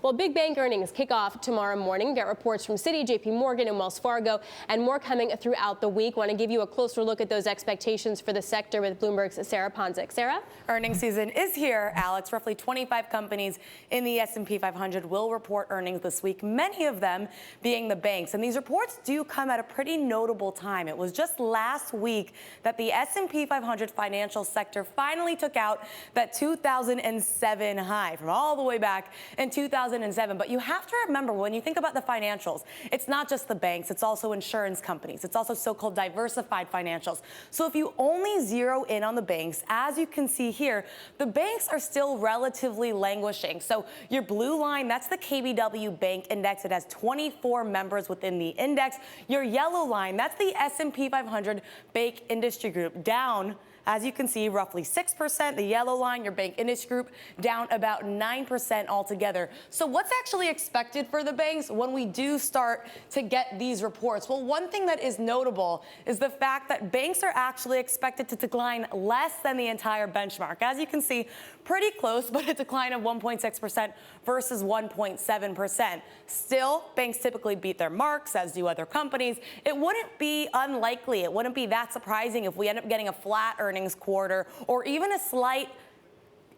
Well, big bank earnings kick off tomorrow morning. Get reports from Citi, JP Morgan, and Wells Fargo, and more coming throughout the week. Want to give you a closer look at those expectations for the sector with Bloomberg's Sarah Ponczek. Sarah? Earnings season is here, Alex. Roughly 25 companies in the S&P 500 will report earnings this week, many of them being the banks. And these reports do come at a pretty notable time. It was just last week that the S&P 500 financial sector finally took out that 2007 high from all the way back in 2007. But you have to remember, when you think about the financials, it's not just the banks, it's also insurance companies. It's also so-called diversified financials. So if you only zero in on the banks, as you can see here, the banks are still relatively languishing. So your blue line, that's the KBW Bank Index. It has 24 members within the index. Your yellow line, that's the S&P 500 Bank Industry Group, down, as you can see, roughly 6%. The yellow line, your bank industry group, down about 9% altogether. So what's actually expected for the banks when we do start to get these reports? Well, one thing that is notable is the fact that banks are actually expected to decline less than the entire benchmark. As you can see, pretty close, but a decline of 1.6% versus 1.7%. Still, banks typically beat their marks, as do other companies. It wouldn't be unlikely, it wouldn't be that surprising if we end up getting a flat earnings quarter or even a slight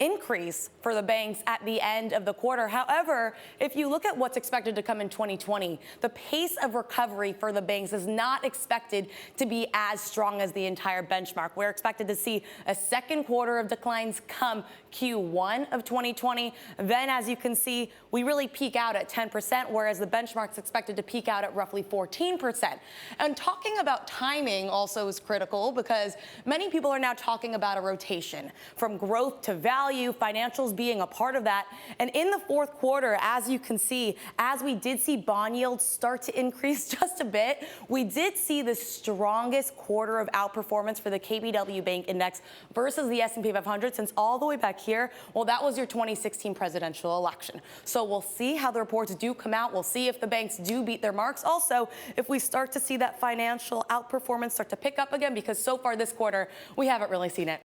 increase for the banks at the end of the quarter. However, if you look at what's expected to come in 2020, the pace of recovery for the banks is not expected to be as strong as the entire benchmark. We're expected to see a second quarter of declines come Q1 of 2020. Then, as you can see, we really peak out at 10%, whereas the benchmark's expected to peak out at roughly 14%. And talking about timing also is critical because many people are now talking about a rotation from growth to value, financials being a part of that. And in the fourth quarter, as you can see, as we did see bond yields start to increase just a bit, we did see the strongest quarter of outperformance for the KBW Bank Index versus the S&P 500 since all the way back here. Well, that was your 2016 presidential election. So we'll see how the reports do come out. We'll see if the banks do beat their marks. Also, if we start to see that financial outperformance start to pick up again, because so far this quarter, we haven't really seen it.